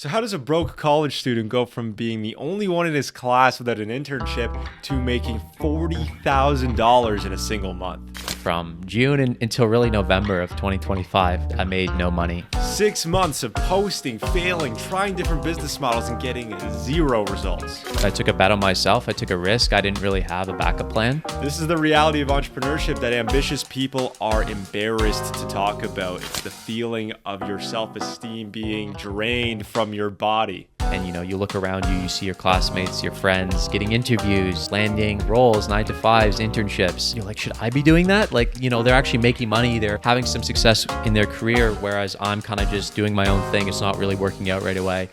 So how does a broke college student go from being the only one in his class without an internship to making $40,000 in a single month? From June until really November of 2025, I made no money. 6 months of posting, failing, trying different business models, and getting zero results. I took a bet on myself. I took a risk. I didn't really have a backup plan. This is the reality of entrepreneurship that ambitious people are embarrassed to talk about. It's the feeling of your self-esteem being drained from your body. And you look around you, you see your classmates, your friends getting interviews, landing roles, 9-to-5s, internships. You're like, should I be doing that? They're actually making money. They're having some success in their career, whereas I'm kind of just doing my own thing. It's not really working out right away.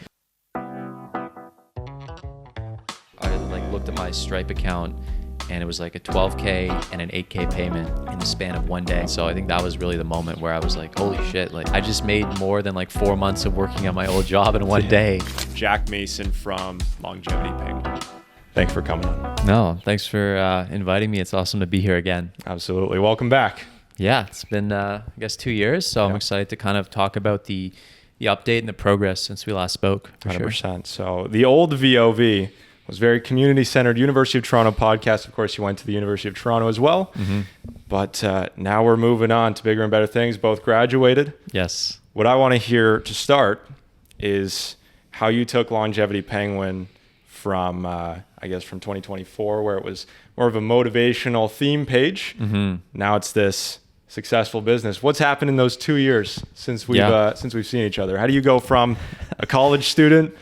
I looked at my Stripe account and it was like a $12K and an $8K payment in the span of one day. So I think that was really the moment where I was like, holy shit, I just made more than 4 months of working at my old job in one day. Jack Mason from Longevity Penguin. Thanks for coming on. No, thanks for inviting me. It's awesome to be here again. Absolutely. Welcome back. Yeah, it's been, I guess, 2 years. So I'm excited to kind of talk about the update and the progress since we last spoke. 100%. Sure. So the old VoV was very community-centered. University of Toronto podcast. Of course, you went to the University of Toronto as well. Mm-hmm. But now we're moving on to bigger and better things. Both graduated. Yes. What I want to hear to start is how you took Longevity Penguin from 2024, where it was more of a motivational theme page. Mm-hmm. Now it's this successful business. What's happened in those 2 years since we've seen each other? How do you go from a college student,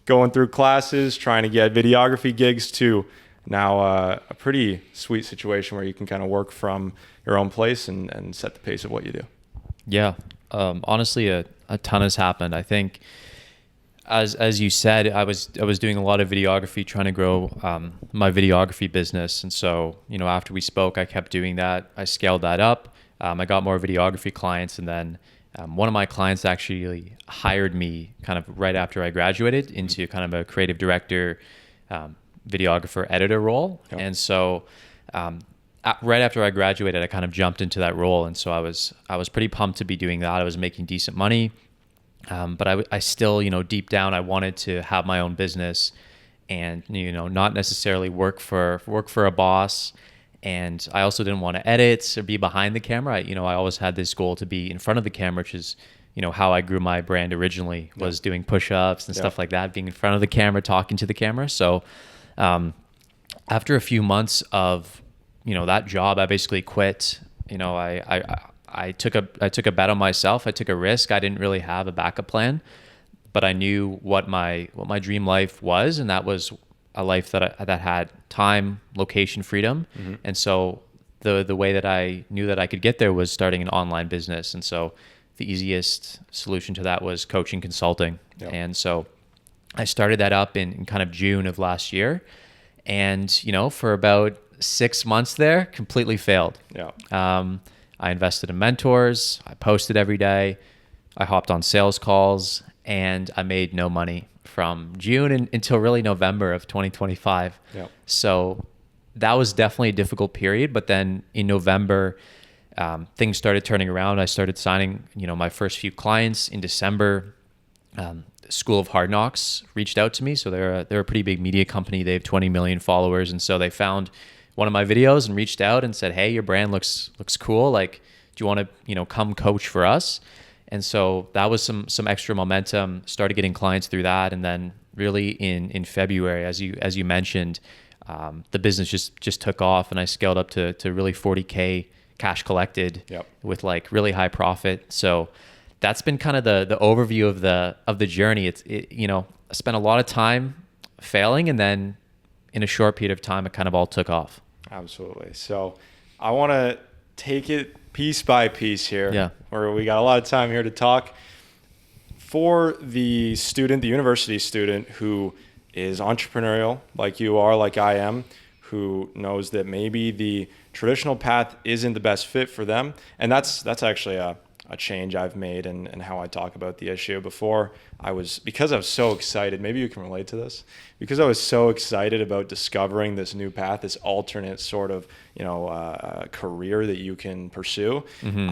going through classes, trying to get videography gigs, to now a pretty sweet situation where you can kind of work from your own place and set the pace of what you do? Yeah. Honestly, a ton has happened. I think, as you said, I was doing a lot of videography, trying to grow my videography business. And so, after we spoke, I kept doing that. I scaled that up. I got more videography clients, and then one of my clients actually hired me kind of right after I graduated into kind of a creative director, videographer, editor role. Yep. And so right after I graduated, I kind of jumped into that role. And so I was pretty pumped to be doing that. I was making decent money. But I still, deep down, I wanted to have my own business and, not necessarily work for a boss. And I also didn't want to edit or be behind the camera. I always had this goal to be in front of the camera, which is, how I grew my brand originally, was doing push-ups and stuff like that, being in front of the camera, talking to the camera. So after a few months of, that job, I basically quit. I took a bet on myself. I took a risk. I didn't really have a backup plan, but I knew what my dream life was, and that was a life that had time, location, freedom. Mm-hmm. And so the way that I knew that I could get there was starting an online business. And so the easiest solution to that was coaching consulting. Yep. And so I started that up in kind of June of last year, and for about 6 months there, completely failed. Yeah. I invested in mentors. I posted every day. I hopped on sales calls, and I made no money from June until really November of 2025. Yep. So that was definitely a difficult period. But then in November, things started turning around. I started signing, my first few clients in December. School of Hard Knocks reached out to me. So they're a pretty big media company. They have 20 million followers. And so they found one of my videos and reached out and said, hey, your brand looks cool. Do you want to, come coach for us? And so that was some extra momentum, started getting clients through that. And then really in February, as you mentioned, the business just took off, and I scaled up to really 40K cash collected. Yep. With really high profit. So that's been kind of the overview of the journey. I spent a lot of time failing, and then in a short period of time, it kind of all took off. Absolutely. So I want to take it piece by piece here, where we got a lot of time here to talk. For the university student who is entrepreneurial, like you are, like I am, who knows that maybe the traditional path isn't the best fit for them. And that's actually a change I've made in how I talk about the issue. Before, because I was so excited, maybe you can relate to this, because I was so excited about discovering this new path, this alternate sort of, career that you can pursue. Mm-hmm.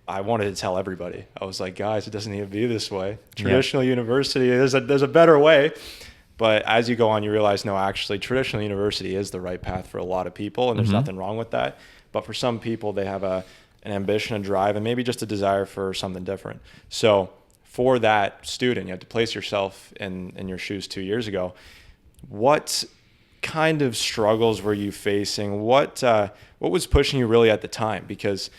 I wanted to tell everybody. I was like, guys, it doesn't need to be this way. Traditional university, there's a better way. But as you go on, you realize, no, actually, traditional university is the right path for a lot of people, and there's nothing wrong with that. But for some people, they have an ambition, a drive, and maybe just a desire for something different. So for that student, you have to place yourself in your shoes 2 years ago. What kind of struggles were you facing? What was pushing you really at the time? Because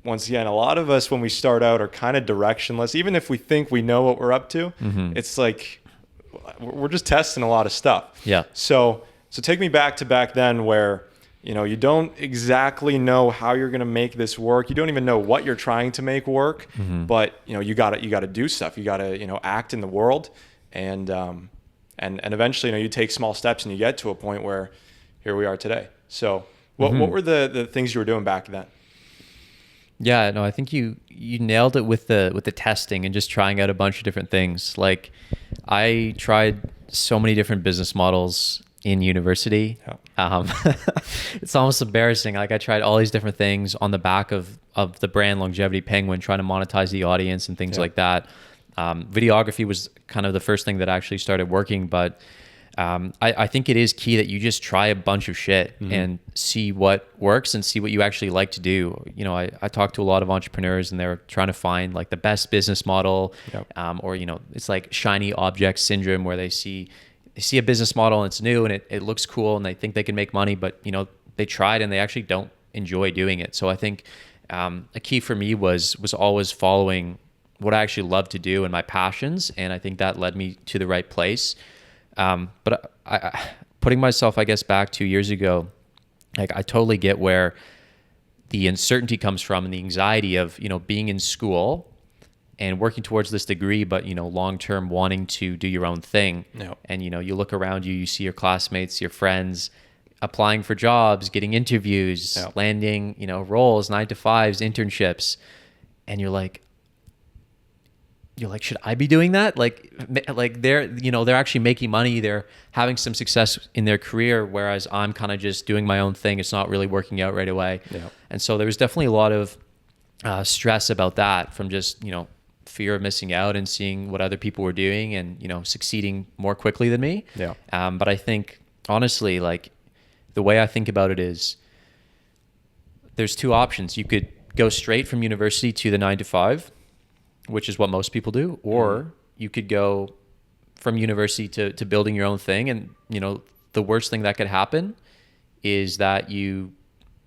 once again, a lot of us, when we start out, are kind of directionless. Even if we think we know what we're up to, it's like we're just testing a lot of stuff. Yeah. So take me back to back then, where you don't exactly know how you're going to make this work. You don't even know what you're trying to make work, but you got to do stuff. You got to act in the world, and eventually you take small steps and you get to a point where here we are today. So what were the things you were doing back then? Yeah, no, I think you nailed it with the testing and just trying out a bunch of different things. Like, I tried so many different business models in university. It's almost embarrassing. Like, I tried all these different things on the back of the brand Longevity Penguin, trying to monetize the audience and things like that. Videography was kind of the first thing that actually started working, but I think it is key that you just try a bunch of shit and see what works and see what you actually like to do. I talk to a lot of entrepreneurs, and they're trying to find like the best business model, or it's like shiny object syndrome, where they see a business model and it's new and it looks cool and they think they can make money, but they tried and they actually don't enjoy doing it. So I think a key for me was always following what I actually love to do and my passions, and I think that led me to the right place. But I putting myself, I guess, back 2 years ago, like, I totally get where the uncertainty comes from and the anxiety of, being in school and working towards this degree, but, long-term wanting to do your own thing. Yep. And, you look around you see your classmates, your friends applying for jobs, getting interviews, landing, roles, 9-to-5s, internships. And you're like, should I be doing that? Like they're actually making money. They're having some success in their career, whereas I'm kind of just doing my own thing. It's not really working out right away. Yeah. And so there was definitely a lot of stress about that, from just, fear of missing out and seeing what other people were doing and, succeeding more quickly than me. Yeah. But I think, honestly, like, the way I think about it is there's two options. You could go straight from university to the 9-to-5, which is what most people do, or you could go from university to building your own thing. And, the worst thing that could happen is that you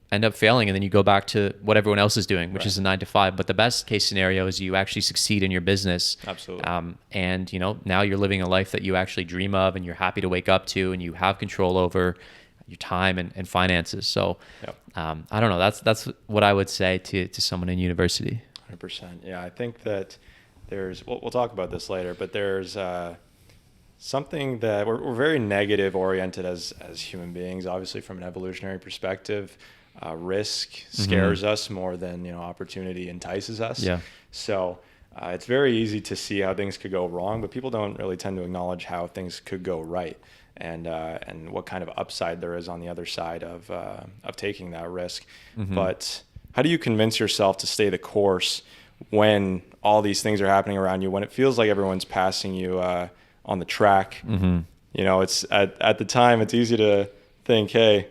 end up failing and then you go back to what everyone else is doing, which is a 9-to-5. But the best case scenario is you actually succeed in your business. Absolutely. And, now you're living a life that you actually dream of and you're happy to wake up to, and you have control over your time and finances. So, I don't know. That's what I would say to someone in university. 100%. Yeah, I think that we'll talk about this later, but there's something that we're very negative oriented as human beings. Obviously, from an evolutionary perspective, risk scares us more than opportunity entices us. Yeah. So it's very easy to see how things could go wrong, but people don't really tend to acknowledge how things could go right, and what kind of upside there is on the other side of taking that risk. But how do you convince yourself to stay the course when all these things are happening around you, when it feels like everyone's passing you on the track? It's at the time, it's easy to think, hey,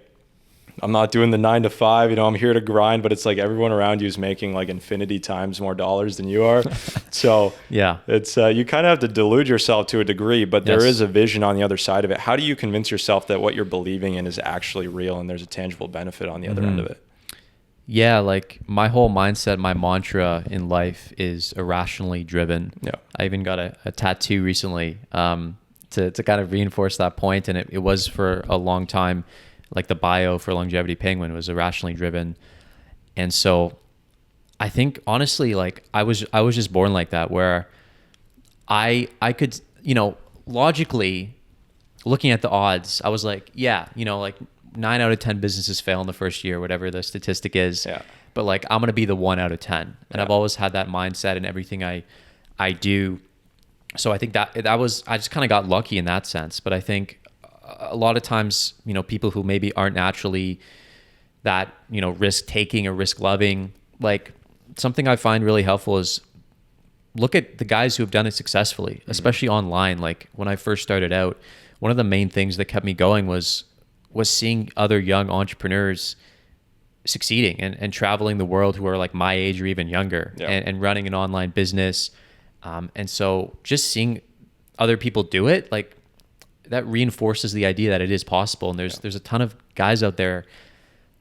I'm not doing the 9-to-5, I'm here to grind, but it's like everyone around you is making like infinity times more dollars than you are. So yeah, it's you kind of have to delude yourself to a degree, but there is a vision on the other side of it. How do you convince yourself that what you're believing in is actually real and there's a tangible benefit on the other end of it? Yeah, like, my whole mindset, my mantra in life is irrationally driven. Yeah. I even got a tattoo recently to kind of reinforce that point. And it was for a long time, like, the bio for Longevity Penguin was irrationally driven. And so I think, honestly, like, I was just born like that, where I could, logically looking at the odds, I was like, yeah, like, 9 out of 10 businesses fail in the first year, whatever the statistic is. Yeah. But, like, I'm going to be the 1 out of 10. And I've always had that mindset in everything I do. So I think that was, I just kind of got lucky in that sense. But I think a lot of times, people who maybe aren't naturally that, risk taking or risk loving, like, something I find really helpful is look at the guys who have done it successfully, especially online. Like when I first started out, one of the main things that kept me going was seeing other young entrepreneurs succeeding and traveling the world who are like my age or even younger, and running an online business. And so just seeing other people do it, like that reinforces the idea that it is possible. And there's a ton of guys out there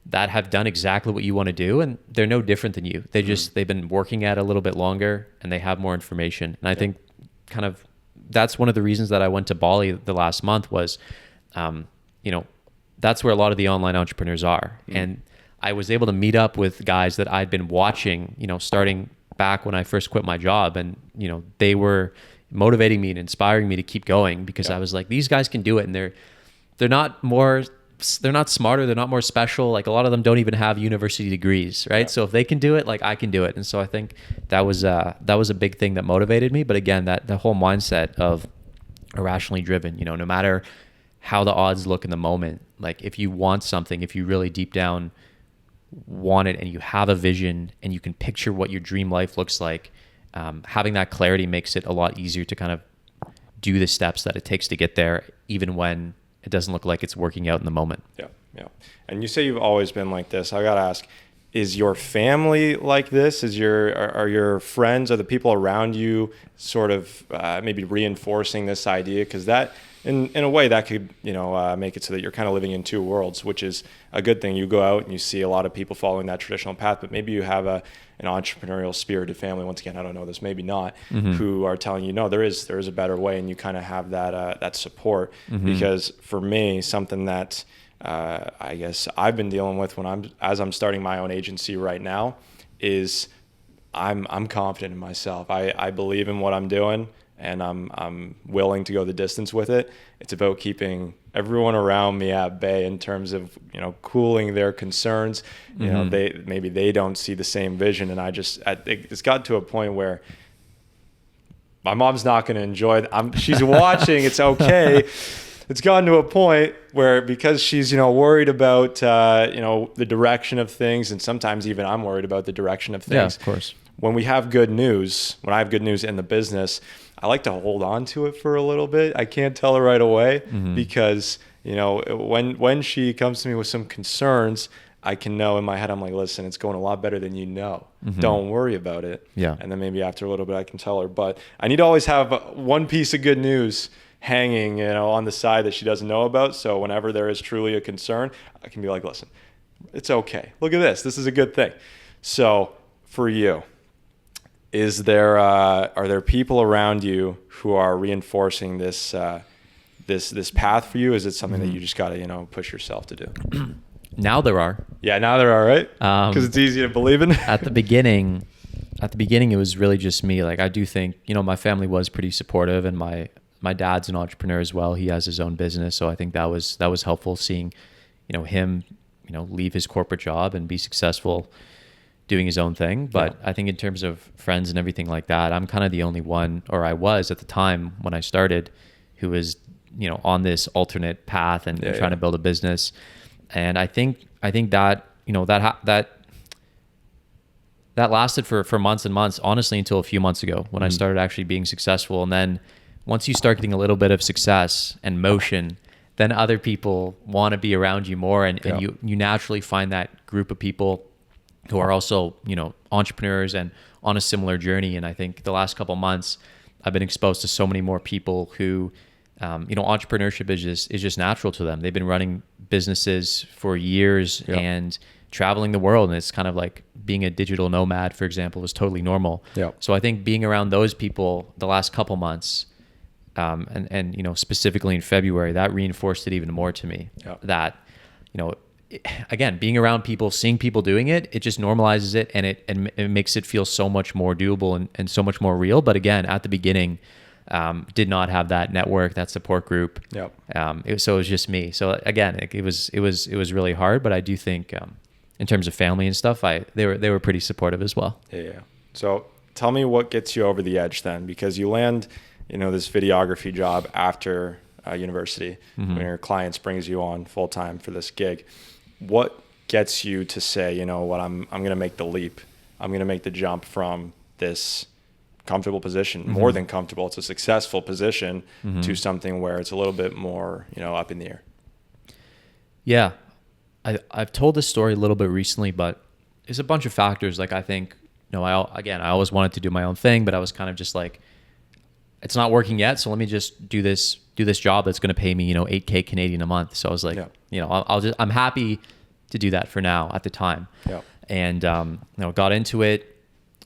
that have done exactly what you want to do, and they're no different than you. They've been working at it a little bit longer, and they have more information. And I think kind of that's one of the reasons that I went to Bali the last month was, that's where a lot of the online entrepreneurs are. And I was able to meet up with guys that I'd been watching, starting back when I first quit my job. And, they were motivating me and inspiring me to keep going, because I was like, these guys can do it. And they're not smarter. They're not more special. Like a lot of them don't even have university degrees. Right. So if they can do it, like I can do it. And so I think that was a big thing that motivated me. But again, the whole mindset of irrationally driven, no matter how the odds look in the moment, like if you want something, if you really deep down want it and you have a vision and you can picture what your dream life looks like, having that clarity makes it a lot easier to kind of do the steps that it takes to get there, even when it doesn't look like it's working out in the moment. Yeah. And you say you've always been like this. I got to ask, is your family like this? Are your friends, are the people around you sort of maybe reinforcing this idea? Because that, in a way, that could make it so that you're kind of living in two worlds, which is a good thing. You go out and you see a lot of people following that traditional path, but maybe you have an entrepreneurial spirited family. Once again, I don't know this, maybe not, who are telling you, no, there is a better way, and you kind of have that support. Because for me, something that I guess I've been dealing with as I'm starting my own agency right now is I'm confident in myself. I believe in what I'm doing, and I'm willing to go the distance with it. It's about keeping everyone around me at bay in terms of, cooling their concerns. They don't see the same vision. And it's got to a point where my mom's not going to enjoy it. She's watching. It's okay. It's gotten to a point where, because she's, worried about, the direction of things. And sometimes even I'm worried about the direction of things. Yeah, of course. When I have good news in the business, I like to hold on to it for a little bit. I can't tell her right away because, when she comes to me with some concerns, I can know in my head, I'm like, listen, it's going a lot better than you know. Don't worry about it. Yeah. And then maybe after a little bit, I can tell her. But I need to always have one piece of good news hanging, on the side that she doesn't know about. So whenever there is truly a concern, I can be like, listen, it's okay. Look at this. This is a good thing. So for you, are there people around you who are reinforcing this path for you? Is it something that you just got to push yourself to do? Now there are. Yeah, now there are, right? Because it's easy to believe in. At the beginning, it was really just me. Like I do think my family was pretty supportive, and my dad's an entrepreneur as well. He has his own business, so I think that was helpful seeing him leave his corporate job and be successful doing his own thing. But I think in terms of friends and everything like that, I'm kind of the only one, or I was at the time when I started, who was, on this alternate path and trying to build a business. And I think that, that lasted for months and months, honestly, until a few months ago when I started actually being successful. And then once you start getting a little bit of success and motion, then other people want to be around you more. And you naturally find that group of people who are also, entrepreneurs and on a similar journey. And I think the last couple of months, I've been exposed to so many more people who, entrepreneurship is just natural to them. They've been running businesses for years and traveling the world. And it's kind of like being a digital nomad, for example, was totally normal. So I think being around those people the last couple months, and specifically in February, that reinforced it even more to me that, again, being around people, seeing people doing it, it just normalizes it, and it makes it feel so much more doable and so much more real. But again, at the beginning, did not have that network, that support group. So it was just me. So again, it was really hard. But I do think, in terms of family and stuff, they were pretty supportive as well. Yeah. So tell me what gets you over the edge then, because you land, this videography job after university, when your clients brings you on full time for this gig. What gets you to say, what I'm going to make the leap I'm going to make the jump from this comfortable position, more than comfortable, it's a successful position, to something where it's a little bit more, up in the air? Yeah. I've told this story a little bit recently, but there's a bunch of factors. Like, I think, I always wanted to do my own thing, but I was kind of just like, it's not working yet, so let me just do this job that's going to pay me, $8K Canadian a month. So I was like, I'm happy to do that for now at the time. Yeah. And, got into it.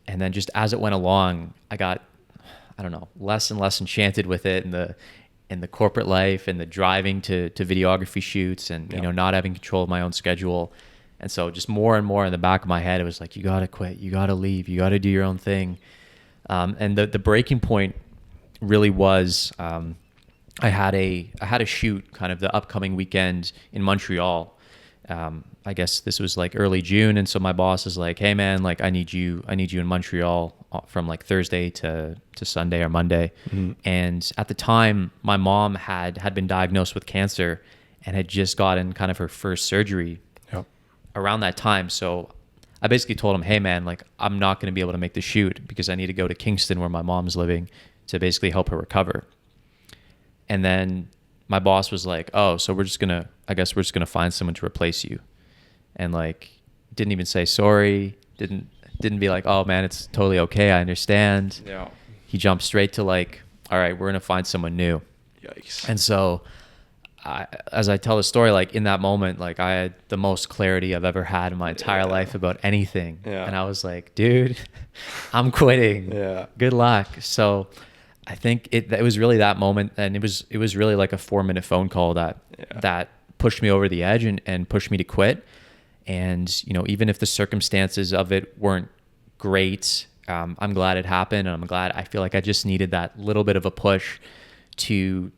And then just as it went along, I got, less and less enchanted with it, and the corporate life and the driving to videography shoots and, not having control of my own schedule. And so just more and more in the back of my head, it was like, you got to quit, you got to leave, you got to do your own thing. And the breaking point really was, I had a shoot kind of the upcoming weekend in Montreal. I guess this was like early June. And so my boss is like, hey man, like I need you in Montreal from like Thursday to Sunday or Monday. And at the time my mom had been diagnosed with cancer and had just gotten kind of her first surgery around that time. So I basically told him, hey man, like I'm not going to be able to make the shoot because I need to go to Kingston where my mom's living to basically help her recover. And then my boss was like, oh, so we're just going to find someone to replace you. And like, didn't even say sorry. Didn't be like, oh man, it's totally okay, I understand. Yeah. He jumped straight to like, all right, we're going to find someone new. Yikes. And so as I tell the story, like in that moment, like I had the most clarity I've ever had in my entire life about anything. Yeah. And I was like, dude, I'm quitting. Yeah. Good luck. So I think it was really that moment, and it was really like a 4-minute phone call that pushed me over the edge and pushed me to quit. And, even if the circumstances of it weren't great, I'm glad it happened. And I feel like I just needed that little bit of a push to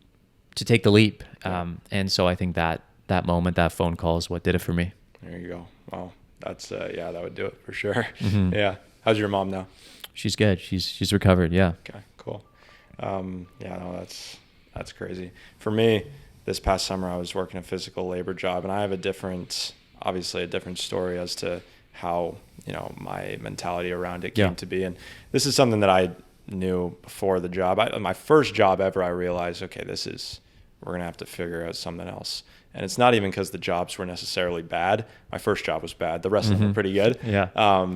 take the leap. And so I think that moment, that phone call is what did it for me. There you go. Wow. That's, that would do it for sure. Yeah. How's your mom now? She's good. She's recovered. Yeah. Okay, cool. That's crazy. For me, this past summer, I was working a physical labor job, and I have a different story as to how, my mentality around it came to be. And this is something that I knew before the job. My first job ever, I realized, okay, we're going to have to figure out something else. And it's not even because the jobs were necessarily bad. My first job was bad. The rest of them were pretty good. Yeah.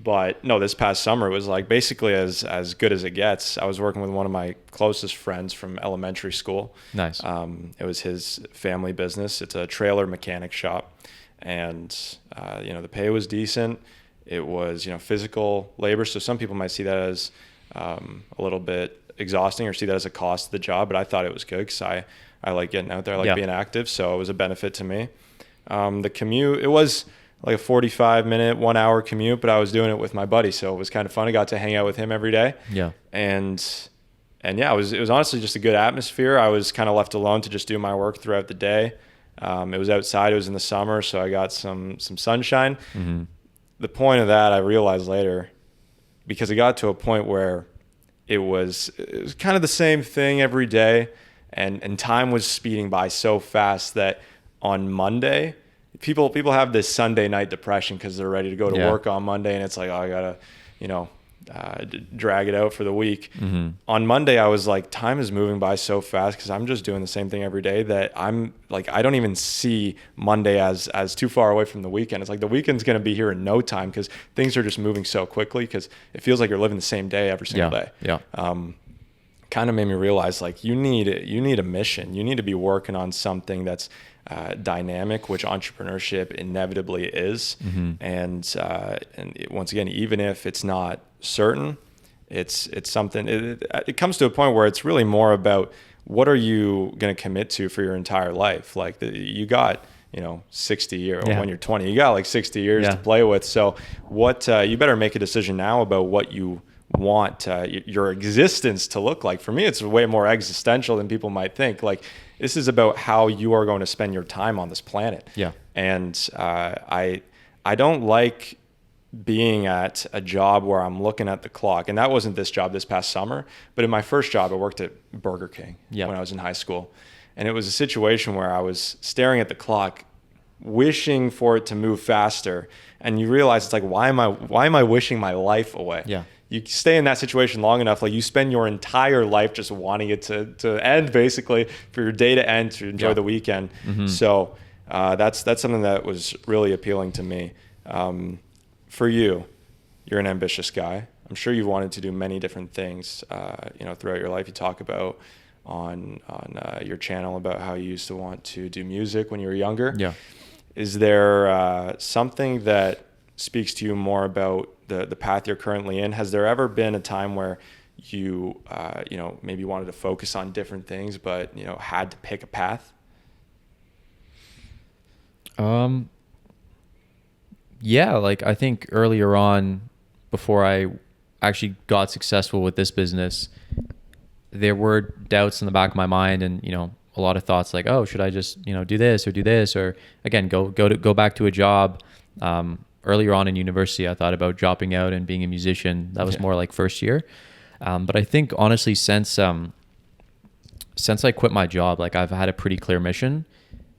But no, this past summer was like basically as good as it gets. I was working with one of my closest friends from elementary school. Nice. It was his family business. It's a trailer mechanic shop. And, the pay was decent. It was, physical labor. So some people might see that as a little bit exhausting or see that as a cost of the job. But I thought it was good because I like getting out there. I like being active. So it was a benefit to me. The commute, it was like a 45-minute, 1 hour commute, but I was doing it with my buddy. So it was kind of fun. I got to hang out with him every day. Yeah. And yeah, it was honestly just a good atmosphere. I was kind of left alone to just do my work throughout the day. It was outside, it was in the summer, so I got some sunshine. The point of that, I realized later, because it got to a point where it was kind of the same thing every day, and time was speeding by so fast that on Monday, people have this Sunday night depression because they're ready to go to work on Monday, and it's like, oh, I gotta, drag it out for the week. On Monday, I was like, time is moving by so fast because I'm just doing the same thing every day that I'm like, I don't even see Monday as too far away from the weekend. It's like the weekend's going to be here in no time because things are just moving so quickly because it feels like you're living the same day every single day. Yeah. Kind of made me realize like you need a mission. You need to be working on something that's dynamic, which entrepreneurship inevitably is. And once again, even if it's not certain, it's something, it comes to a point where it's really more about what are you going to commit to for your entire life. Like you got, 60 years, when you're 20, you got like 60 years to play with. So what, you better make a decision now about what you want your existence to look like. For me, it's way more existential than people might think. Like this is about how you are going to spend your time on this planet. Yeah. And I don't like being at a job where I'm looking at the clock. And that wasn't this job this past summer, but in my first job, I worked at Burger King when I was in high school. And it was a situation where I was staring at the clock wishing for it to move faster, and you realize it's like, why am I wishing my life away? Yeah. You stay in that situation long enough, like you spend your entire life just wanting it to end, basically, for your day to end, to enjoy the weekend. So that's something that was really appealing to me. For you, you're an ambitious guy. I'm sure you've wanted to do many different things, throughout your life. You talk about on your channel about how you used to want to do music when you were younger. Yeah. Is there something that speaks to you more about the path you're currently in? Has there ever been a time where you maybe wanted to focus on different things, but had to pick a path? Yeah, like I think earlier on, before I actually got successful with this business, there were doubts in the back of my mind, and a lot of thoughts like, oh, should I just do this, or again go back to a job. Earlier on in university, I thought about dropping out and being a musician. That was more like first year. But I think honestly, since I quit my job, like I've had a pretty clear mission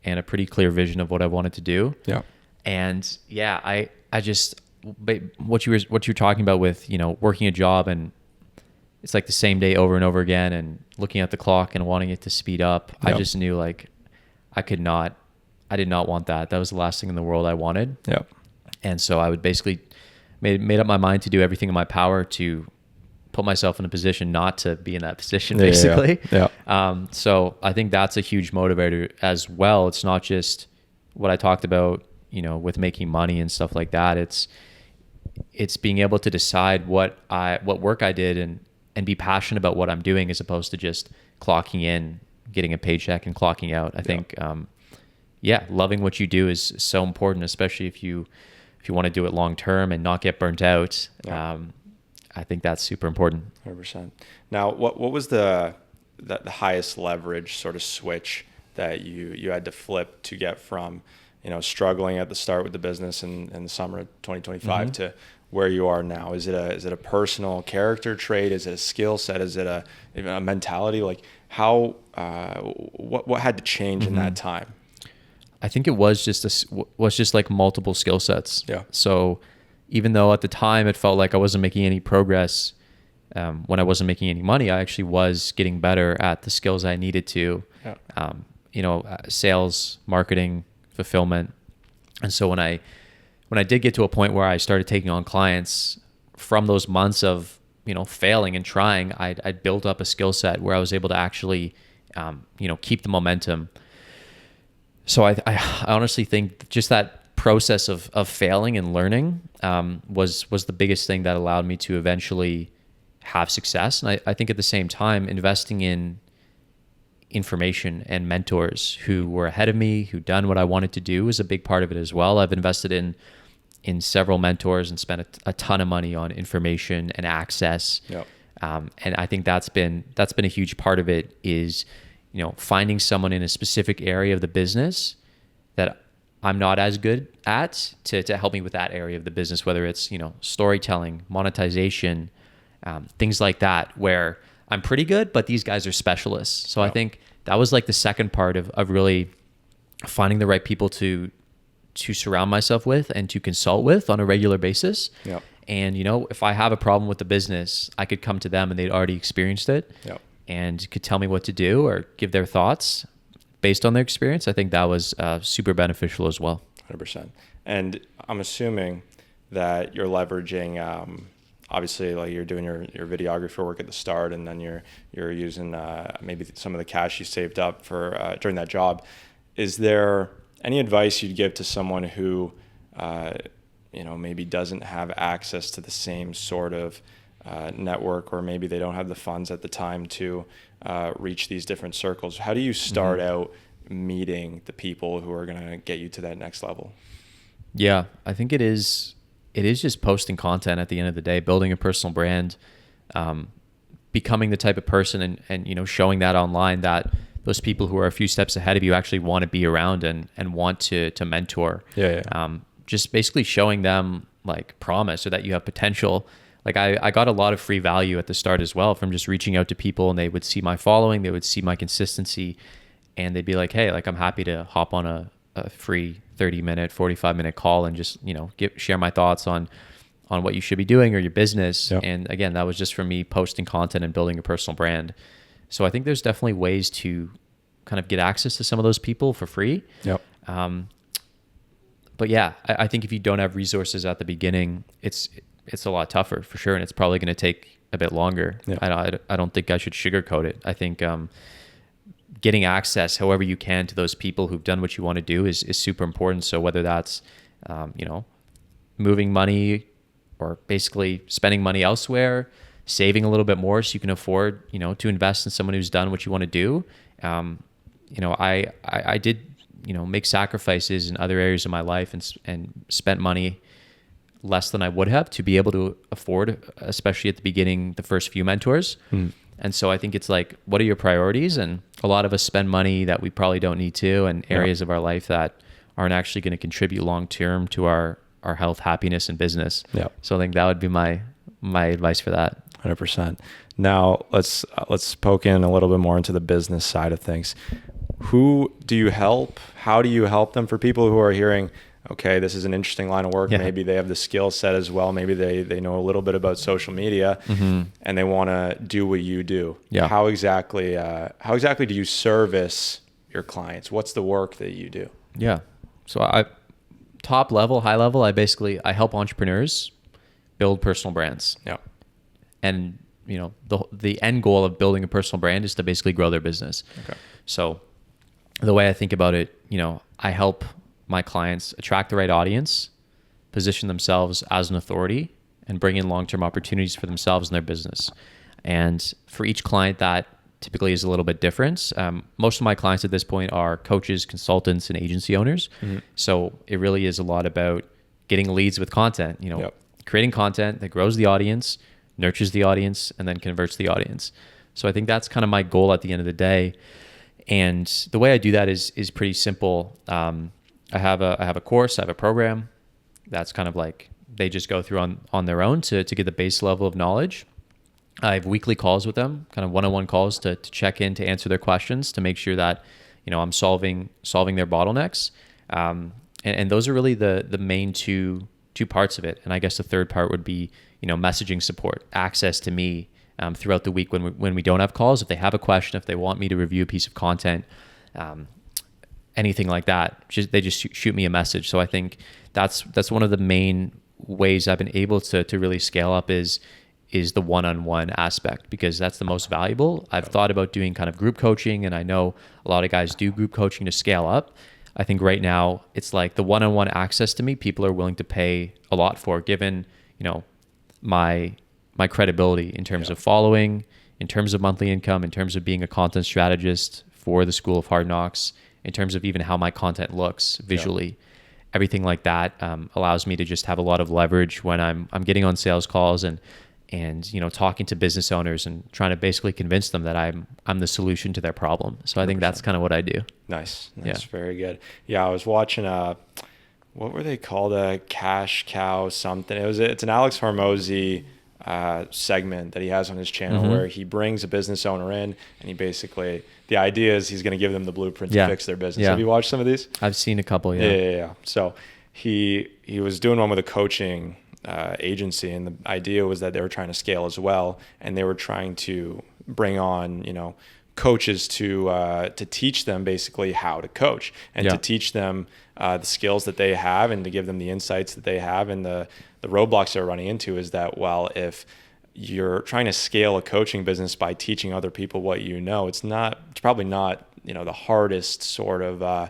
and a pretty clear vision of what I wanted to do. Yeah. And yeah, I just, what you were talking about with, working a job, and it's like the same day over and over again, and looking at the clock and wanting it to speed up. Yeah. I just knew like I did not want that. That was the last thing in the world I wanted. Yeah. And so I would basically made up my mind to do everything in my power to put myself in a position not to be in that position, basically. Yeah. So I think that's a huge motivator as well. It's not just what I talked about, with making money and stuff like that. It's being able to decide what work I did and be passionate about what I'm doing, as opposed to just clocking in, getting a paycheck and clocking out. I think, loving what you do is so important, especially if you want to do it long term and not get burnt out. Yeah. I think that's super important. 100%. Now, what was the highest leverage sort of switch that you had to flip to get from, struggling at the start with the business in the summer of 2025 to where you are now? Is it a personal character trait? Is it a skill set? Is it a mentality? Like how, what had to change in that time? I think it was just like multiple skill sets. Yeah. So even though at the time it felt like I wasn't making any progress, when I wasn't making any money, I actually was getting better at the skills I needed to, sales, marketing, fulfillment. And so when I did get to a point where I started taking on clients, from those months of, failing and trying, I'd built up a skill set where I was able to actually, keep the momentum. So I honestly think just that process of failing and learning was the biggest thing that allowed me to eventually have success. And I think at the same time, investing in information and mentors who were ahead of me, who done what I wanted to do, was a big part of it as well. I've invested in several mentors and spent a ton of money on information and access. Yep. And I think that's been a huge part of it, is finding someone in a specific area of the business that I'm not as good at to help me with that area of the business, whether it's, storytelling, monetization, things like that, where I'm pretty good, but these guys are specialists. So I think that was like the second part of really finding the right people to surround myself with and to consult with on a regular basis. Yep. And, if I have a problem with the business, I could come to them and they'd already experienced it. Yep. And could tell me what to do or give their thoughts based on their experience. I think that was super beneficial as well. 100%. And I'm assuming that you're leveraging, obviously, like you're doing your videographer work at the start, and then you're using maybe some of the cash you saved up for during that job. Is there any advice you'd give to someone who, maybe doesn't have access to the same sort of network, or maybe they don't have the funds at the time to reach these different circles? How do you start out meeting the people who are going to get you to that next level? Yeah, I think it is just posting content at the end of the day, building a personal brand, becoming the type of person and showing that online, that those people who are a few steps ahead of you actually want to be around and want to mentor. Yeah. Just basically showing them like promise, or that you have potential. Like I got a lot of free value at the start as well from just reaching out to people, and they would see my following, they would see my consistency, and they'd be like, hey, like I'm happy to hop on a free 30-minute, 45-minute call and just, share my thoughts on what you should be doing or your business. Yep. And again, that was just from me posting content and building a personal brand. So I think there's definitely ways to kind of get access to some of those people for free. Yep. But yeah, I think if you don't have resources at the beginning, it's a lot tougher for sure. And it's probably going to take a bit longer. Yeah. I don't think I should sugarcoat it. I think, getting access however you can to those people who've done what you want to do is super important. So whether that's, moving money or basically spending money elsewhere, saving a little bit more so you can afford, to invest in someone who's done what you want to do. I did, make sacrifices in other areas of my life and spent money less than I would have to be able to afford, especially at the beginning, the first few mentors. And so I think it's like, what are your priorities? And a lot of us spend money that we probably don't need to, and areas of our life that aren't actually going to contribute long-term to our health, happiness, and business. Yeah. So I think that would be my advice for that. 100%. Now let's poke in a little bit more into the business side of things. Who do you help? How do you help them? For people who are hearing, okay, this is an interesting line of work. Yeah. Maybe they have the skill set as well. Maybe they know a little bit about social media, and they want to do what you do. Yeah. How exactly do you service your clients? What's the work that you do? Yeah. So high level, I help entrepreneurs build personal brands. Yeah. And the end goal of building a personal brand is to basically grow their business. Okay. So the way I think about it, I help my clients attract the right audience, position themselves as an authority, and bring in long-term opportunities for themselves and their business. And for each client, that typically is a little bit different. Most of my clients at this point are coaches, consultants, and agency owners. So it really is a lot about getting leads with content, creating content that grows the audience, nurtures the audience, and then converts the audience. So I think that's kind of my goal at the end of the day. And the way I do that is pretty simple. I have a course, I have a program that's kind of like they just go through on their own to get the base level of knowledge. I have weekly calls with them, kind of one-on-one calls to check in, to answer their questions, to make sure that, I'm solving their bottlenecks. And those are really the main two parts of it. And I guess the third part would be, messaging support, access to me throughout the week when we don't have calls. If they have a question, if they want me to review a piece of content, anything like that, they just shoot me a message. So I think that's one of the main ways I've been able to really scale up is the one-on-one aspect, because that's the most valuable. I've thought about doing kind of group coaching, and I know a lot of guys do group coaching to scale up. I think right now it's like the one-on-one access to me, people are willing to pay a lot for, given, my credibility in terms of following, in terms of monthly income, in terms of being a content strategist for the School of Hard Knocks, in terms of even how my content looks visually. Everything like that allows me to just have a lot of leverage when I'm getting on sales calls and talking to business owners and trying to basically convince them that I'm the solution to their problem. So I think 100%. That's kind of what I do. Nice. Very good. Yeah, I was watching what were they called? A cash cow something. It's an Alex Hormozy segment that he has on his channel where he brings a business owner in, and he basically, the idea is he's going to give them the blueprint to fix their business. Have you watched some of these? I've seen a couple. Yeah. So he was doing one with a coaching agency, and the idea was that they were trying to scale as well, and they were trying to bring on coaches to teach them basically how to coach, and to teach them the skills that they have, and to give them the insights that they have. And the roadblocks they're running into is that, well, if you're trying to scale a coaching business by teaching other people what it's probably not the hardest sort of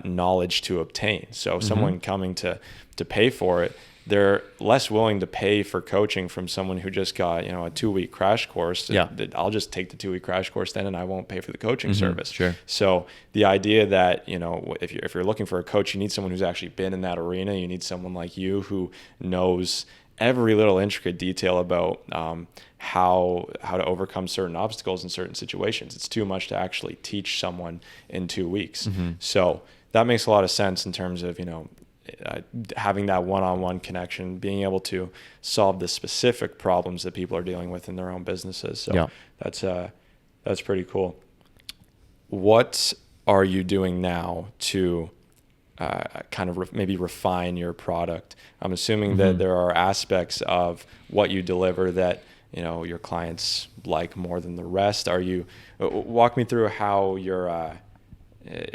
knowledge to obtain. So someone coming to pay for it, they're less willing to pay for coaching from someone who just got, a 2-week crash course. I'll just take the 2-week crash course then, and I won't pay for the coaching service. Sure. So the idea that, if you're looking for a coach, you need someone who's actually been in that arena. You need someone like you who knows every little intricate detail about how to overcome certain obstacles in certain situations. It's too much to actually teach someone in 2 weeks. So that makes a lot of sense in terms of, having that one-on-one connection, being able to solve the specific problems that people are dealing with in their own businesses. So that's pretty cool. What are you doing now to kind of maybe refine your product? I'm assuming that there are aspects of what you deliver that, you know, your clients like more than the rest. Are you, walk me through how you're,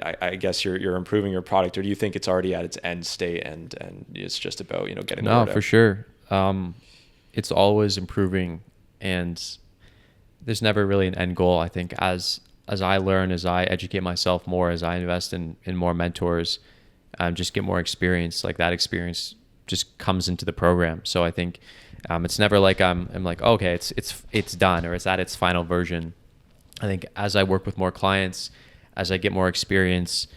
I guess you're improving your product, or do you think it's already at its end state and it's just about, you know, getting the word out? No, for sure. It's always improving, and there's never really an end goal. I think as I learn, as I educate myself more, as I invest in more mentors, just get more experience, like that experience just comes into the program. So I think it's never like I'm like, okay, it's done, or it's at its final version. I think as I work with more clients, as I get more experience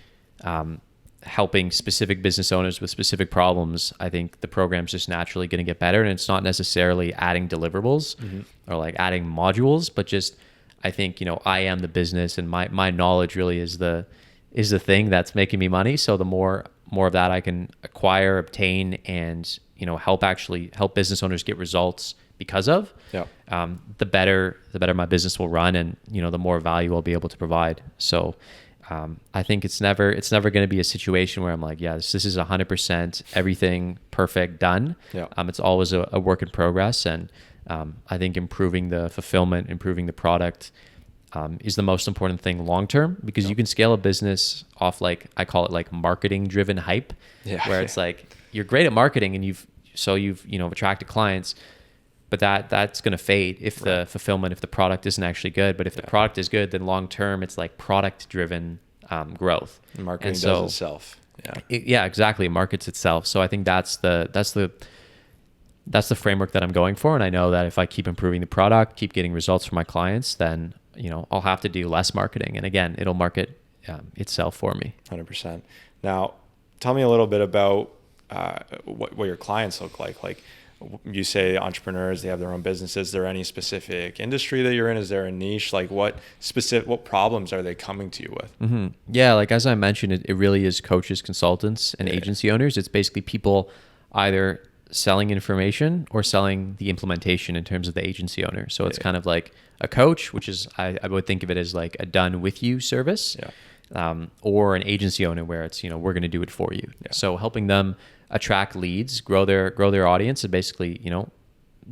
helping specific business owners with specific problems, I think the program's just naturally going to get better. And it's not necessarily adding deliverables or like adding modules, but just, I think, you know, I am the business, and my knowledge really is the thing that's making me money. So the more of that I can acquire, obtain, and, you know, help business owners get results because of, the better my business will run, and, you know, the more value I'll be able to provide. So I think it's never going to be a situation where I'm like, yeah, this is 100% everything perfect done. It's always a work in progress, and I think improving the fulfillment, improving the product is the most important thing long term, because you can scale a business off, like, I call it like marketing driven hype, where it's like you're great at marketing and you've you know, attracted clients, but that's going to fade if the fulfillment, if the product isn't actually good. But if the product is good, then long term it's like product driven growth. Marketing does itself. Exactly. It markets itself. So I think that's the framework that I'm going for. And I know that if I keep improving the product, keep getting results from my clients, then, you know, I'll have to do less marketing. And again, it'll market itself for me. 100%. Now, tell me a little bit about what your clients look like. Like, you say entrepreneurs, they have their own businesses. Is there any specific industry that you're in? Is there a niche? Like, what problems are they coming to you with? Yeah, like as I mentioned, it really is coaches, consultants, and agency owners. It's basically people either selling information or selling the implementation in terms of the agency owner. So it's kind of like a coach, which is, I would think of it as like a done with you service, or an agency owner where it's, you know, we're going to do it for you. So helping them attract leads, grow their audience, and basically, you know,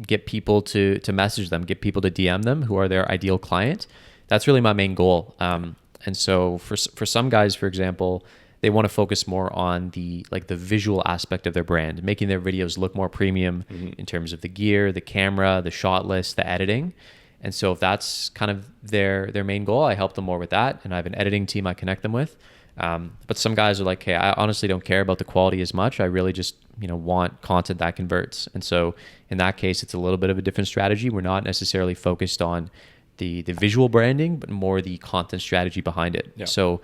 get people to message them, get people to DM them who are their ideal client. That's really my main goal. And so for some guys, for example, they want to focus more on the visual aspect of their brand, making their videos look more premium in terms of the gear, the camera, the shot list, the editing. And so if that's kind of their main goal, I help them more with that. And I have an editing team I connect them with. But some guys are like, hey, I honestly don't care about the quality as much. I really just, you know, want content that converts. And so in that case, it's a little bit of a different strategy. We're not necessarily focused on the visual branding, but more the content strategy behind it. So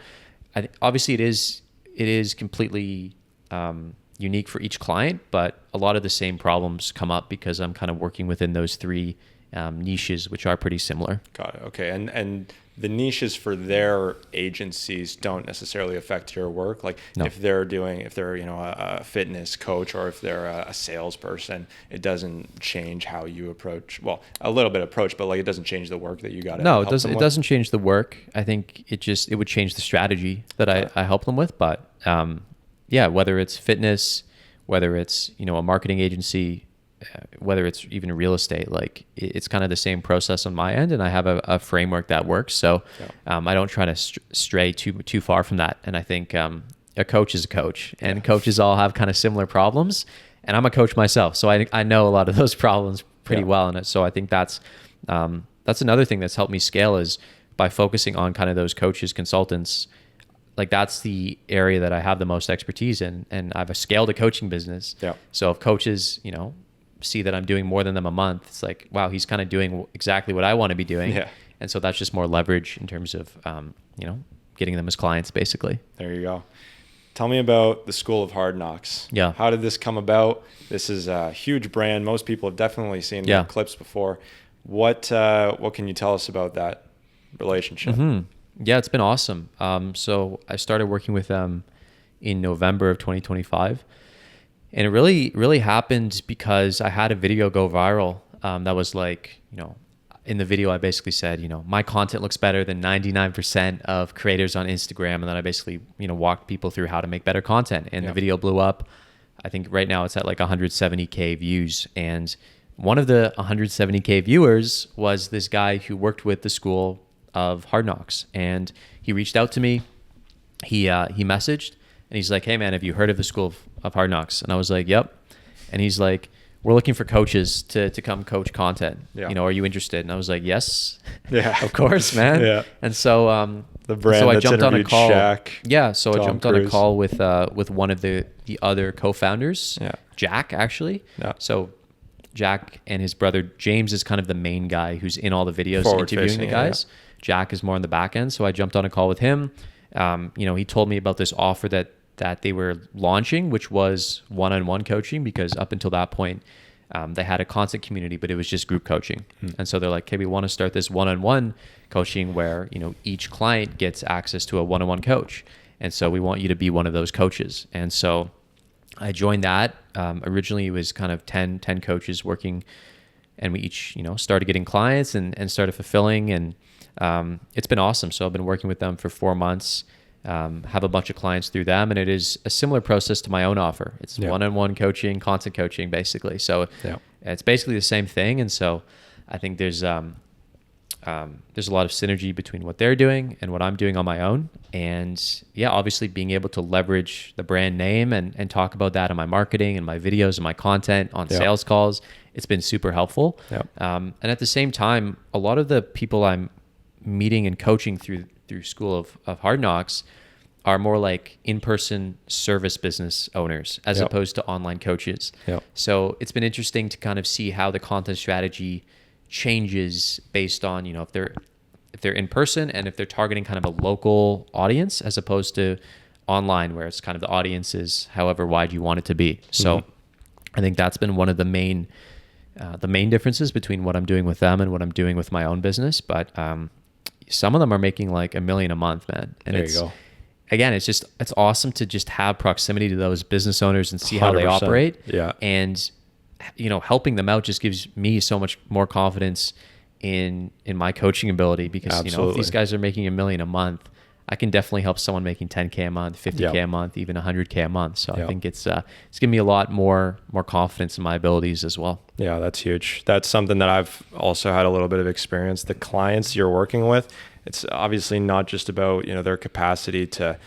obviously it is completely unique for each client, but a lot of the same problems come up because I'm kind of working within those three niches, which are pretty similar. Got it. Okay. And the niches for their agencies don't necessarily affect your work. Like if they're, you know, a fitness coach, or if they're a salesperson, it doesn't change how you approach, well, a little bit approach, but like it doesn't change the work that you got to help them with. It doesn't change the work. I think it would change the strategy that I help them with. But whether it's fitness, whether it's, you know, a marketing agency, whether it's even real estate, like it's kind of the same process on my end, and I have a framework that works. So I don't try to stray too far from that. And I think a coach is a coach, and coaches all have kind of similar problems. And I'm a coach myself, so I know a lot of those problems pretty well. And so I think that's another thing that's helped me scale, is by focusing on kind of those coaches, consultants. Like that's the area that I have the most expertise in, and I've scaled a coaching business. So if coaches, you know, see that I'm doing more than them a month, it's like, wow, he's kind of doing exactly what I want to be doing. And so that's just more leverage in terms of, you know, getting them as clients, basically. There you go. Tell me about the School of Hard Knocks. How did this come about? This is a huge brand. Most people have definitely seen the clips before. What can you tell us about that relationship? Yeah, it's been awesome. So I started working with them in November of 2025. And it really, really happened because I had a video go viral that was like, you know, in the video, I basically said, my content looks better than 99% of creators on Instagram. And then I basically, walked people through how to make better content. And the video blew up. I think right now it's at like 170K views. And one of the 170K viewers was this guy who worked with the School of Hard Knocks. And he reached out to me. He messaged and he's like, hey man, have you heard of the School of Hard Knocks? And I was like, yep. And he's like, we're looking for coaches to come coach content. Are you interested? And I was like, yes, of course, man. And so the brand so I that's jumped on a call. Shaq, so I jumped on a call with one of the other co-founders, Jack, actually. So Jack and his brother James is kind of the main guy who's in all the videos interviewing the guys. Jack is more on the back end. So I jumped on a call with him. He told me about this offer that they were launching, which was one-on-one coaching, because up until that point, they had a content community, but it was just group coaching. And so they're like, okay, we want to start this one-on-one coaching where, each client gets access to a one-on-one coach. And so we want you to be one of those coaches. And so I joined that. Originally it was kind of 10 coaches working, and we each, started getting clients and started fulfilling. And it's been awesome. So I've been working with them for 4 months. Have a bunch of clients through them, and it is a similar process to my own offer. It's one-on-one coaching, content coaching, basically. So it's basically the same thing. And so I think there's a lot of synergy between what they're doing and what I'm doing on my own. And obviously being able to leverage the brand name and talk about that in my marketing and my videos and my content on sales calls, it's been super helpful. And at the same time, a lot of the people I'm meeting and coaching through School of Hard Knocks are more like in-person service business owners as opposed to online coaches. So it's been interesting to kind of see how the content strategy changes based on, if they're in person and if they're targeting kind of a local audience as opposed to online, where it's kind of the audience is however wide you want it to be. So I think that's been one of the main differences between what I'm doing with them and what I'm doing with my own business. But some of them are making like $1 million a month, man. And there you go. Again, it's awesome to just have proximity to those business owners and see how they 100%. operate. Yeah. And, helping them out just gives me so much more confidence in my coaching ability, because, if these guys are making $1 million a month, I can definitely help someone making 10K a month, 50K a month, even 100K a month. So I think it's given me a lot more confidence in my abilities as well. Yeah, that's huge. That's something that I've also had a little bit of experience. The clients you're working with, it's obviously not just about, their capacity to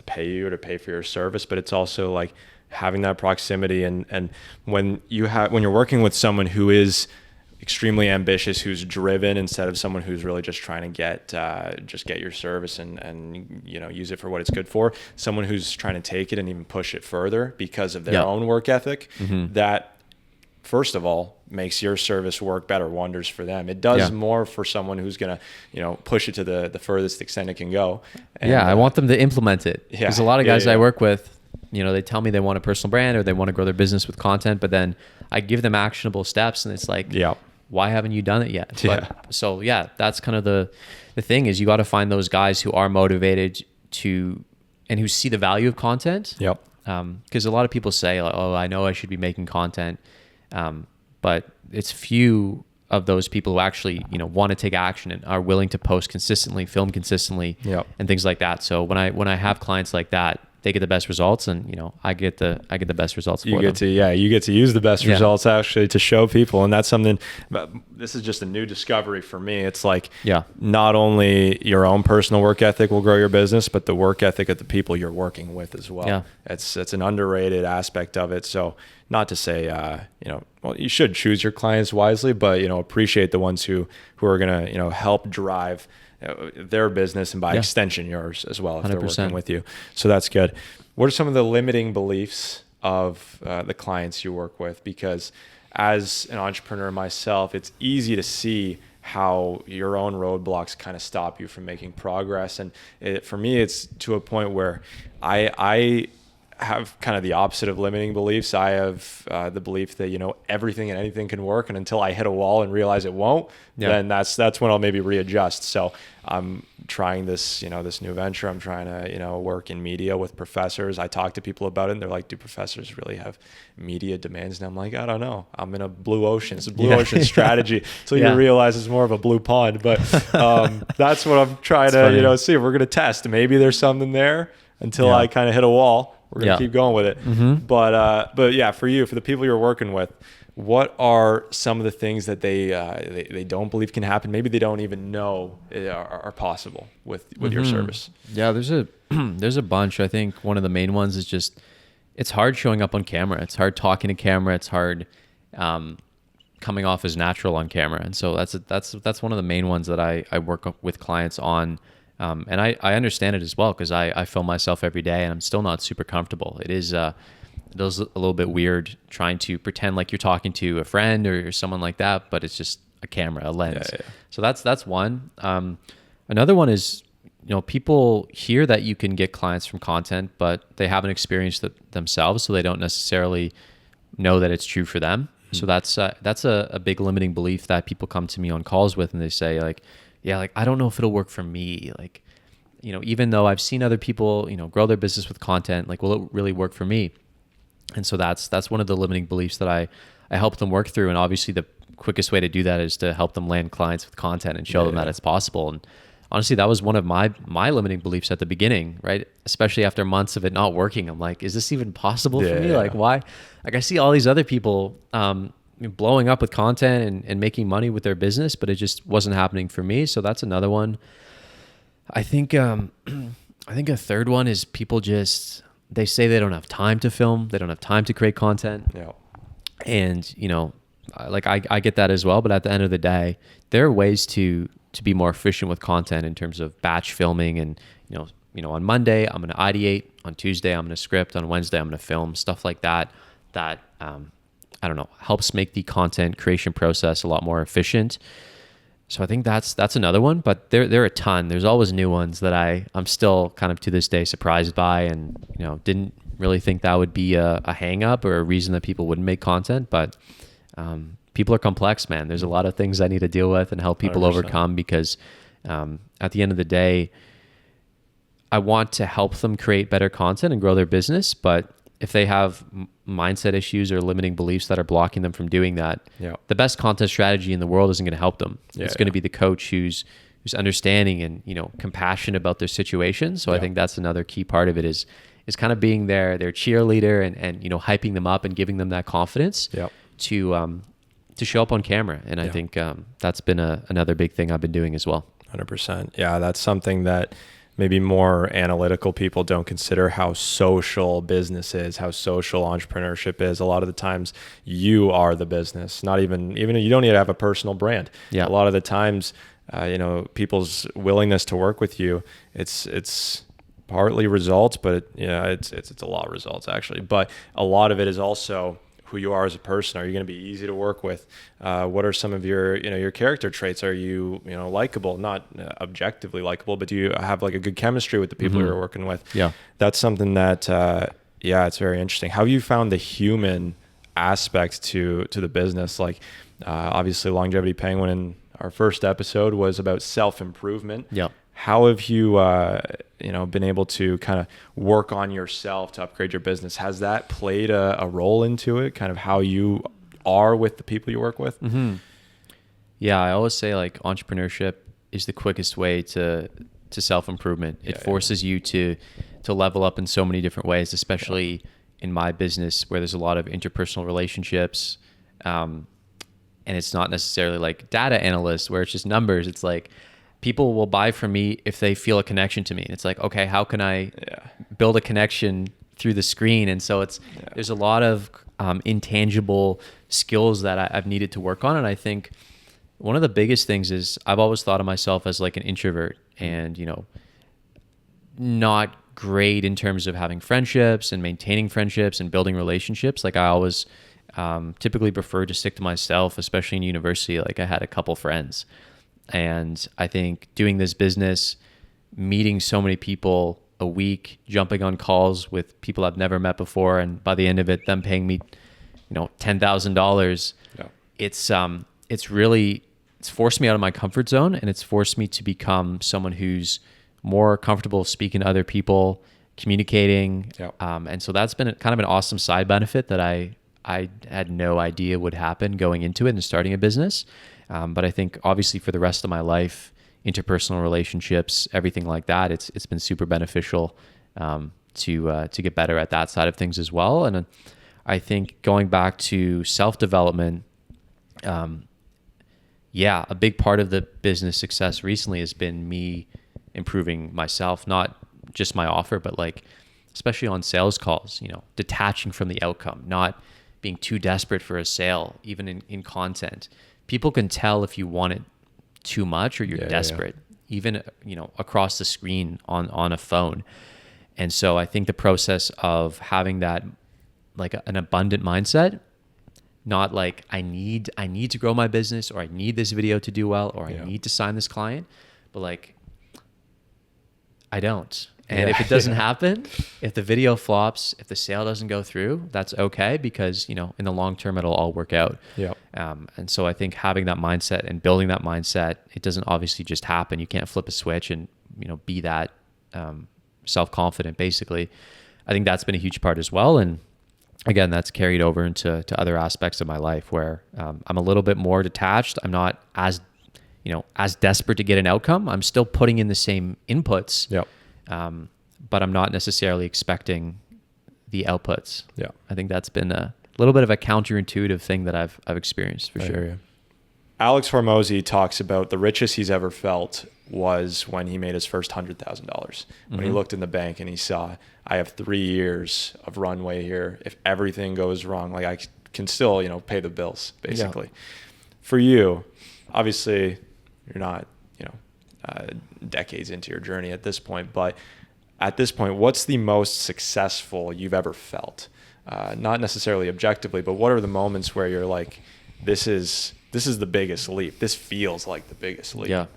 pay you or to pay for your service, but it's also like having that proximity. And when you're working with someone who is extremely ambitious, who's driven, instead of someone who's really just trying to get your service and use it for what it's good for, someone who's trying to take it and even push it further because of their own work ethic, that first of all makes your service work better wonders for them. It does more for someone who's gonna push it to the furthest extent it can go. And, I want them to implement it, because a lot of guys I work with, they tell me they want a personal brand or they want to grow their business with content, but then I give them actionable steps and it's like, why haven't you done it yet? So that's kind of the thing, is you got to find those guys who are motivated and who see the value of content. Because a lot of people say, like, oh, I know I should be making content. But it's few of those people who actually, want to take action and are willing to post consistently, film consistently, and things like that. So when I have clients like that, they get the best results, and I get the best results for them. You get to use the best results actually to show people, and that's something. This is just a new discovery for me. It's like not only your own personal work ethic will grow your business, but the work ethic of the people you're working with as well. It's an underrated aspect of it. So not to say well, you should choose your clients wisely, but appreciate the ones who are gonna help drive their business, and by extension yours as well, if 100%. They're working with you. So that's good. What are some of the limiting beliefs of the clients you work with? Because as an entrepreneur myself, it's easy to see how your own roadblocks kind of stop you from making progress. And for me, it's to a point where I have kind of the opposite of limiting beliefs. I have the belief that, everything and anything can work. And until I hit a wall and realize it won't, then that's when I'll maybe readjust. So I'm trying this, this new venture. I'm trying to, work in media with professors. I talk to people about it and they're like, do professors really have media demands? And I'm like, I don't know. I'm in a blue ocean. It's a blue ocean strategy until you realize it's more of a blue pond. But that's what I'm trying to, see. We're going to test. Maybe there's something there until I kind of hit a wall. We're going to keep going with it. Mm-hmm. But yeah, for the people you're working with, what are some of the things that they don't believe can happen? Maybe they don't even know are possible with your service. Yeah, there's a bunch. I think one of the main ones is just, it's hard showing up on camera. It's hard talking to camera. It's hard coming off as natural on camera. And so that's one of the main ones that I work with clients on. And I understand it as well, because I film myself every day and I'm still not super comfortable. It is a little bit weird trying to pretend like you're talking to a friend or someone like that, but it's just a camera, a lens. Yeah. So that's one. Another one is, people hear that you can get clients from content, but they haven't experienced it themselves, so they don't necessarily know that it's true for them. Mm-hmm. So that's a big limiting belief that people come to me on calls with, and they say like, I don't know if it'll work for me. Like, even though I've seen other people, grow their business with content, like, will it really work for me? And so that's one of the limiting beliefs that I help them work through. And obviously the quickest way to do that is to help them land clients with content and show them that it's possible. And honestly, that was one of my limiting beliefs at the beginning, right? Especially after months of it not working. I'm like, is this even possible for me? Like, why? Like, I see all these other people, blowing up with content and making money with their business, but it just wasn't happening for me. So that's another one. I think a third one is people they say they don't have time to film. They don't have time to create content. Yeah. And, like I get that as well. But at the end of the day, there are ways to be more efficient with content in terms of batch filming. And, on Monday, I'm going to ideate. On Tuesday, I'm going to script. On Wednesday, I'm going to film. Stuff like that, I don't know, helps make the content creation process a lot more efficient. So I think that's another one, but there are a ton. There's always new ones that I'm still kind of to this day surprised by, and didn't really think that would be a hang up or a reason that people wouldn't make content. But people are complex, man. There's a lot of things I need to deal with and help people 100%. Overcome, because at the end of the day, I want to help them create better content and grow their business. But if they have mindset issues or limiting beliefs that are blocking them from doing that, the best content strategy in the world isn't going to help them. It's going to be the coach who's understanding and compassionate about their situation. So I think that's another key part of it is kind of being their cheerleader and hyping them up and giving them that confidence to show up on camera. And I think that's been another big thing I've been doing as well. 100%. Yeah, that's something that maybe more analytical people don't consider, how social business is, how social entrepreneurship is. A lot of the times you are the business, not even you don't need to have a personal brand. Yeah. A lot of the times, people's willingness to work with you, it's partly results, but it's a lot of results actually. But a lot of it is also who you are as a person. Are you going to be easy to work with? What are some of your character traits? Are you likable? Not objectively likable, but do you have like a good chemistry with the people you're working with? Yeah, that's something that it's very interesting. How have you found the human aspect to the business? Like obviously, Longevity Penguin in our first episode was about self-improvement. Yeah. How have you, been able to kind of work on yourself to upgrade your business? Has that played a role into it, kind of how you are with the people you work with? Mm-hmm. Yeah, I always say like entrepreneurship is the quickest way to self-improvement. It forces you to level up in so many different ways, especially in my business where there's a lot of interpersonal relationships. And it's not necessarily like data analyst where it's just numbers. It's like, people will buy from me if they feel a connection to me. And it's like, okay, how can I build a connection through the screen? And so there's a lot of intangible skills that I've needed to work on. And I think one of the biggest things is I've always thought of myself as like an introvert and, not great in terms of having friendships and maintaining friendships and building relationships. Like I always typically prefer to stick to myself, especially in university. Like I had a couple friends. And I think doing this business, meeting so many people a week, jumping on calls with people I've never met before, and by the end of it, them paying me, $10,000. It's forced me out of my comfort zone, and it's forced me to become someone who's more comfortable speaking to other people, communicating. And so that's been kind of an awesome side benefit that I had no idea would happen going into it and starting a business. But I think obviously for the rest of my life, interpersonal relationships, everything like that, it's been super beneficial to get better at that side of things as well. And I think going back to self-development, a big part of the business success recently has been me improving myself, not just my offer, but like, especially on sales calls, detaching from the outcome, not being too desperate for a sale, even in content. People can tell if you want it too much or you're desperate, even, across the screen on a phone. And so I think the process of having that, like an abundant mindset, not like I need to grow my business, or I need this video to do well, or I need to sign this client, but like, I don't. And if it doesn't happen, if the video flops, if the sale doesn't go through, that's okay, because, in the long term, it'll all work out. And so I think having that mindset and building that mindset, it doesn't obviously just happen. You can't flip a switch and, be that self-confident, basically. I think that's been a huge part as well. And again, that's carried over into other aspects of my life where I'm a little bit more detached. I'm not as desperate to get an outcome. I'm still putting in the same inputs. But I'm not necessarily expecting the outputs. I think that's been a little bit of a counterintuitive thing that I've experienced for sure. Alex Hormozi talks about the richest he's ever felt was when he made his first $100,000. When he looked in the bank and he saw, I have 3 years of runway here. If everything goes wrong, like I can still, pay the bills, basically. For you, obviously, you're not, decades into your journey at this point, but at this point, what's the most successful you've ever felt? Not necessarily objectively, but what are the moments where you're like, this is the biggest leap. This feels like the biggest leap.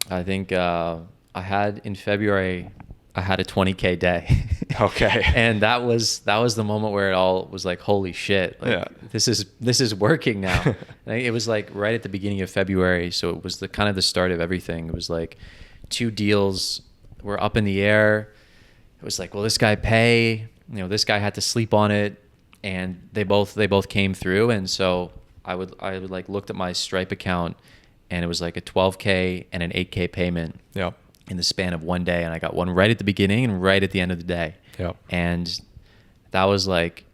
I think in February, I had a 20K day. Okay. And that was the moment where it all was like, holy shit. Like, this is working now. It was like right at the beginning of February. So it was the kind of the start of everything. It was like 2 deals were up in the air. It was like, will this guy pay? This guy had to sleep on it, and they both came through. And so I would like looked at my Stripe account, and it was like a 12K and an 8K payment. In the span of one day, and I got one right at the beginning and right at the end of the day. And that was like,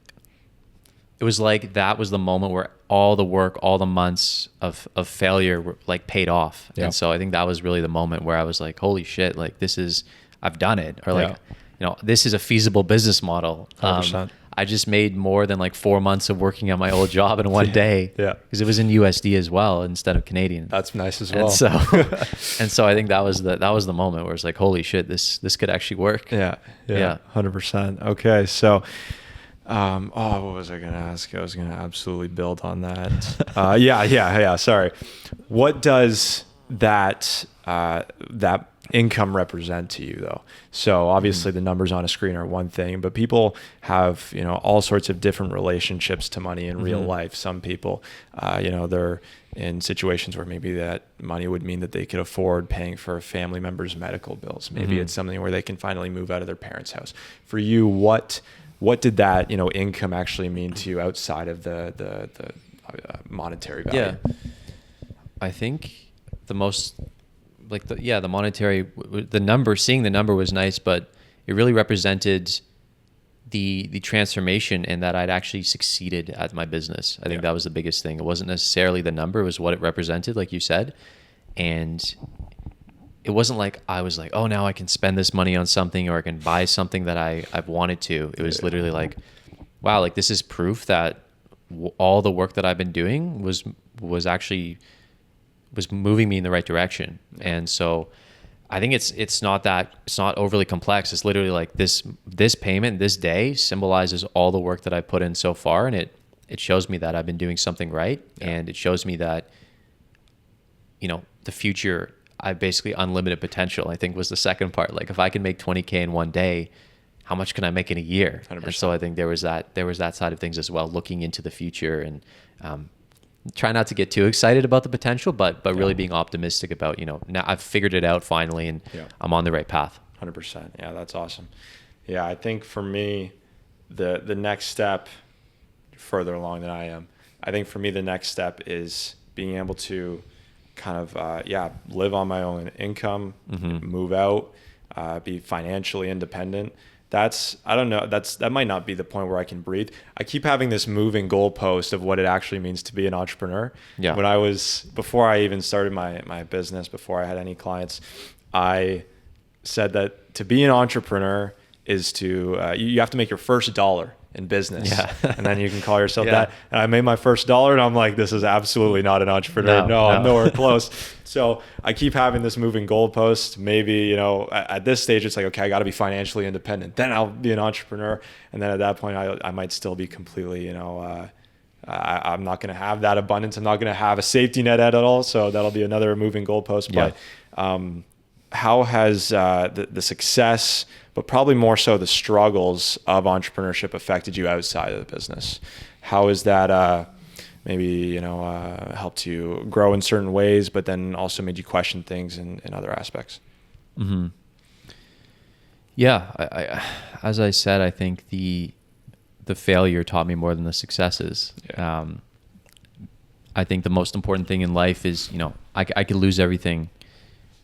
it was like that was the moment where all the work, all the months of failure were like paid off. And so I think that was really the moment where I was like, holy shit, like I've done it, or like, this is a feasible business model. 100%. I just made more than like 4 months of working at my old job in one day. Because it was in USD as well instead of Canadian. That's nice as well. And so I think that was the moment where it's like, holy shit, this could actually work. 100%. Okay. So, what was I going to ask? I was going to absolutely build on that. Sorry. What does that income represent to you, though? So obviously the numbers on a screen are one thing, but people have, all sorts of different relationships to money in real life. Some people, they're in situations where maybe that money would mean that they could afford paying for a family member's medical bills. Maybe it's something where they can finally move out of their parents' house. For you, what did that, income actually mean to you outside of the monetary value? I think the most, like the monetary, the number, seeing the number was nice, but it really represented the transformation, and that I'd actually succeeded at my business. I think that was the biggest thing. It wasn't necessarily the number, it was what it represented, like you said. And it wasn't like I was like, oh, now I can spend this money on something, or I can buy something that I've wanted to. It was literally like, wow, like this is proof that all the work that I've been doing was moving me in the right direction. And so I think it's not overly complex. It's literally like this payment, this day symbolizes all the work that I put in so far. And it shows me that I've been doing something right. And it shows me that, the future, I basically unlimited potential, I think was the second part. Like if I can make 20K in one day, how much can I make in a year? 100%. And so I think there was that side of things as well, looking into the future and try not to get too excited about the potential, but really being optimistic about, now I've figured it out finally and I'm on the right path. 100%. Yeah, that's awesome. Yeah, I think for me, the next step, further along than I am, I think for me the next step is being able to kind of live on my own income, move out, be financially independent. That might not be the point where I can breathe. I keep having this moving goalpost of what it actually means to be an entrepreneur. Yeah. Before I even started my business, before I had any clients, I said that to be an entrepreneur is to, you have to make your first dollar in business, and then you can call yourself that. And I made my first dollar and I'm like, this is absolutely not an entrepreneur. No, I'm nowhere close. So I keep having this moving goalpost. Maybe, at this stage, it's like, okay, I got to be financially independent. Then I'll be an entrepreneur. And then at that point, I might still be completely, I'm not going to have that abundance. I'm not going to have a safety net at all. So that'll be another moving goalpost. Yeah. But how has the success, but probably more so the struggles of entrepreneurship affected you outside of the business? How has that helped you grow in certain ways, but then also made you question things in other aspects? Mm-hmm. Yeah, I as I said, I think the failure taught me more than the successes. Yeah. I think the most important thing in life is, I could lose everything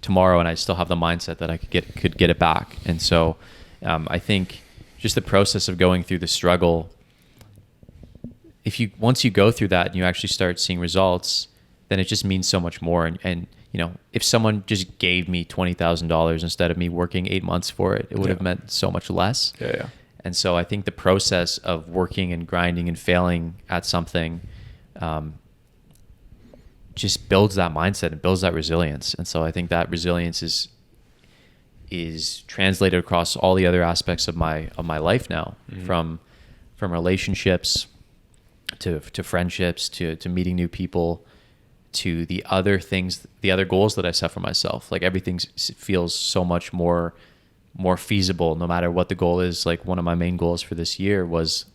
tomorrow and I still have the mindset that I could get it back. And so I think just the process of going through the struggle, once you go through that and you actually start seeing results, then it just means so much more. And if someone just gave me $20,000 instead of me working 8 months for it, it would have meant so much less. Yeah. And so I think the process of working and grinding and failing at something just builds that mindset and builds that resilience. And so I think that resilience is translated across all the other aspects of my life now, from relationships to friendships to meeting new people, to the other things, the other goals that I set for myself. Like everything feels so much more feasible no matter what the goal is. Like one of my main goals for this year was,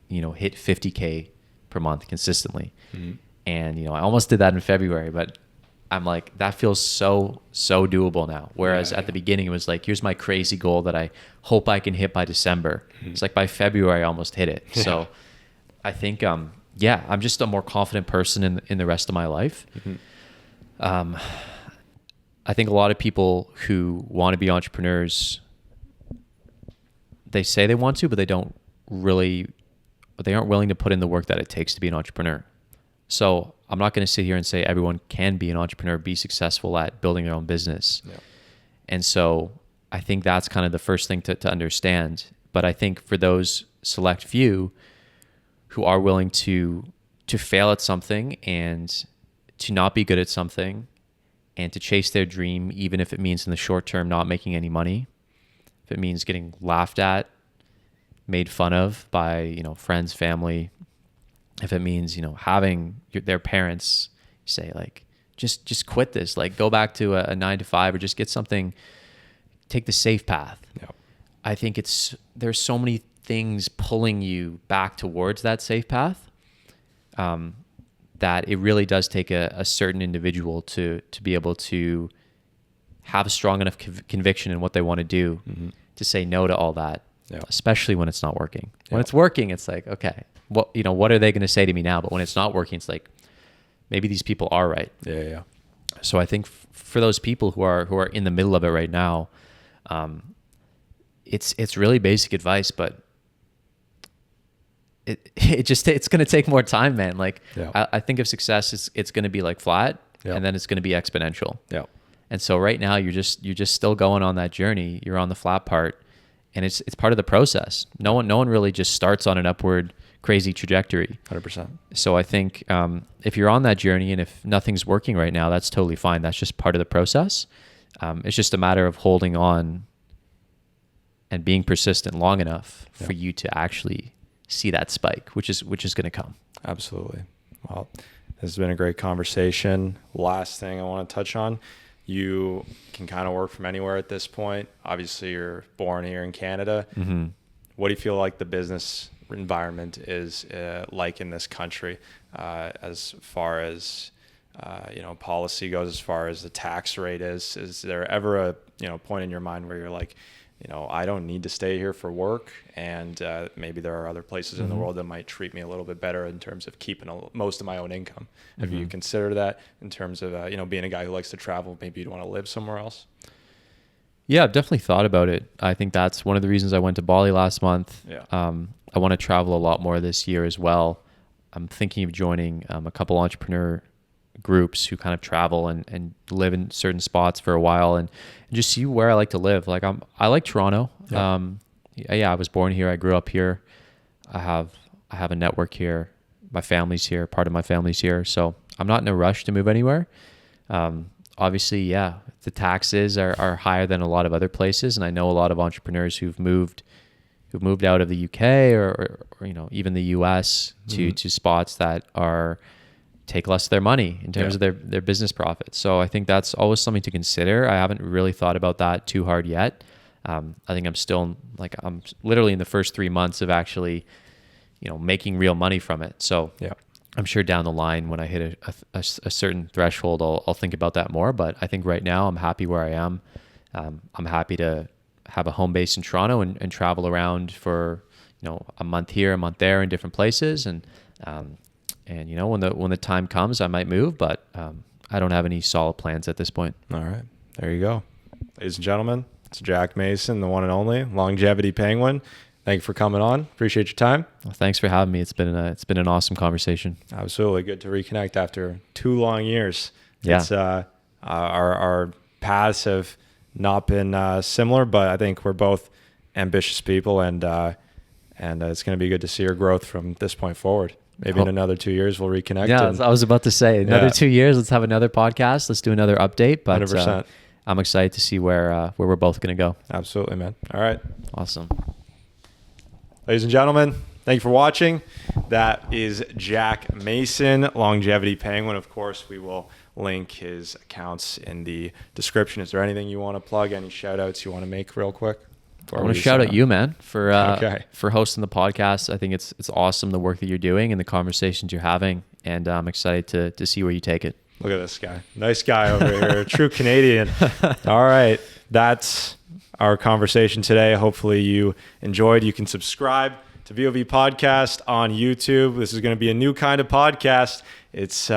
hit 50K per month consistently. And, I almost did that in February, but I'm like, that feels so doable now. Whereas at the beginning, it was like, here's my crazy goal that I hope I can hit by December. It's like by February, I almost hit it. Yeah. So I think, I'm just a more confident person in the rest of my life. I think a lot of people who want to be entrepreneurs, they say they want to, but they aren't willing to put in the work that it takes to be an entrepreneur. So I'm not going to sit here and say everyone can be an entrepreneur, be successful at building their own business. Yeah. And so I think that's kind of the first thing to understand. But I think for those select few who are willing to fail at something and to not be good at something and to chase their dream, even if it means in the short term not making any money, if it means getting laughed at, made fun of by, friends, family, if it means, having their parents say like, just quit this, like go back to a 9-to-5 or just get something, take the safe path. Yep. I think there's so many things pulling you back towards that safe path that it really does take a certain individual to be able to have a strong enough conviction in what they want to do to say no to all that, especially when it's not working. When it's working, it's like, okay, what are they going to say to me now? But when it's not working, it's like, maybe these people are right. Yeah. So I think for those people who are in the middle of it right now, it's really basic advice, but it's going to take more time, man. Like I think of success, it's going to be like flat and then it's going to be exponential. Yeah. And so right now you're just still going on that journey. You're on the flat part and it's part of the process. No one really just starts on an upward crazy trajectory. 100%. So I think if you're on that journey and if nothing's working right now, that's totally fine. That's just part of the process. It's just a matter of holding on and being persistent long enough for you to actually see that spike, which is going to come. Absolutely. Well, this has been a great conversation. Last thing I want to touch on, You can kind of work from anywhere at this point. Obviously, you're born here in Canada. Mm-hmm. What do you feel like the business environment is like in this country, as far as policy goes, as far as the tax rate is? Is there ever a point in your mind where you're like, I don't need to stay here for work, and maybe there are other places in the world that might treat me a little bit better in terms of keeping most of my own income? Have you considered that in terms of being a guy who likes to travel? Maybe you'd want to live somewhere else. Yeah, I've definitely thought about it. I think that's one of the reasons I went to Bali last month. Yeah. I want to travel a lot more this year as well. I'm thinking of joining a couple entrepreneur groups who kind of travel and live in certain spots for a while and just see where I like to live. Like I like Toronto. Yeah. I was born here. I grew up here. I have a network here. My family's here. Part of my family's here. So I'm not in a rush to move anywhere. Obviously, yeah, the taxes are higher than a lot of other places, and I know a lot of entrepreneurs who've moved out of the UK or even the US to spots that take less of their money in terms of their business profits. So I think that's always something to consider. I haven't really thought about that too hard yet. I think I'm literally in the first 3 months of actually, making real money from it. So yeah. I'm sure down the line when I hit a certain threshold, I'll think about that more. But I think right now I'm happy where I am. I'm happy to have a home base in Toronto and travel around for a month here, a month there in different places. And when the time comes, I might move, but I don't have any solid plans at this point. All right, there you go, ladies and gentlemen. It's Jack Mason, the one and only Longevity Penguin. Thank you for coming on. Appreciate your time. Well, thanks for having me. It's been an awesome conversation. Absolutely. Good to reconnect after 2 long years. Yeah. It's, our paths have not been similar, but I think we're both ambitious people, and it's going to be good to see your growth from this point forward. Maybe in another 2 years we'll reconnect. Yeah, I was about to say another 2 years. Let's have another podcast. Let's do another update. But 100%. I'm excited to see where we're both going to go. Absolutely, man. All right. Awesome. Ladies and gentlemen, thank you for watching. That is Jack Mason, Longevity Penguin. Of course, we will link his accounts in the description. Is there anything you want to plug? Any shout outs you want to make real quick? I want to shout out you, man, for hosting the podcast. I think it's awesome, the work that you're doing and the conversations you're having. And I'm excited to see where you take it. Look at this guy. Nice guy over here. True Canadian. All right. That's our conversation today. Hopefully you enjoyed. You can subscribe to VoV Podcast on YouTube. This is going to be a new kind of podcast. It's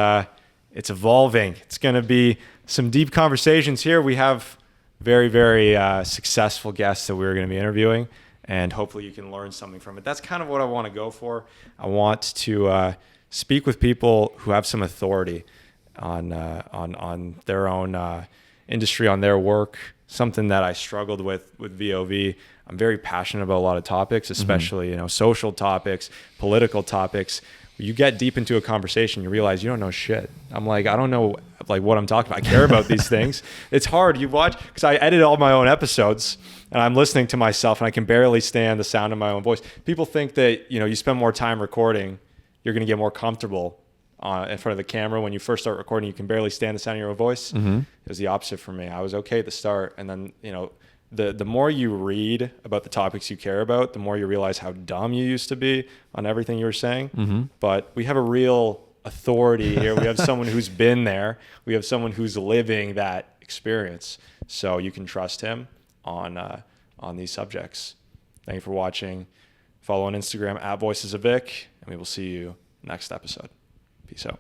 evolving. It's going to be some deep conversations here. We have very, very successful guests that we're going to be interviewing, and hopefully you can learn something from it. That's kind of what I want to go for. I want to speak with people who have some authority on their own industry, on their work. Something that I struggled with VoV. I'm very passionate about a lot of topics, especially social topics, political topics. You get deep into a conversation, you realize you don't know shit. I'm like, I don't know what I'm talking about. I care about these things. It's hard. You watch, because I edit all my own episodes and I'm listening to myself and I can barely stand the sound of my own voice. People think that you spend more time recording, you're going to get more comfortable in front of the camera. When you first start recording, you can barely stand the sound of your own voice. It was the opposite for me. I was okay at the start, and then the more you read about the topics you care about, the more you realize how dumb you used to be on everything you were saying. But we have a real authority here. We have someone who's been there. We have someone who's living that experience, so you can trust him on these subjects. Thank you for watching. Follow on Instagram @VoicesOfVic, and we will see you next episode. Peace out.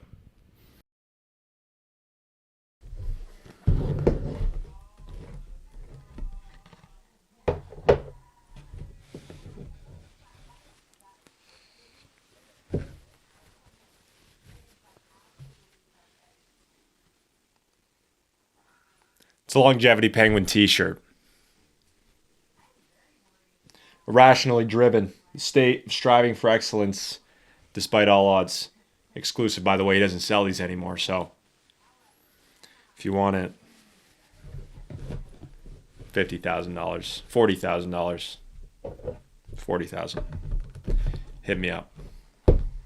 It's a Longevity Penguin t-shirt. Irrationally driven, the state of striving for excellence despite all odds. Exclusive, by the way. He doesn't sell these anymore, so if you want it, $50,000, $40,000, $40,000. Hit me up.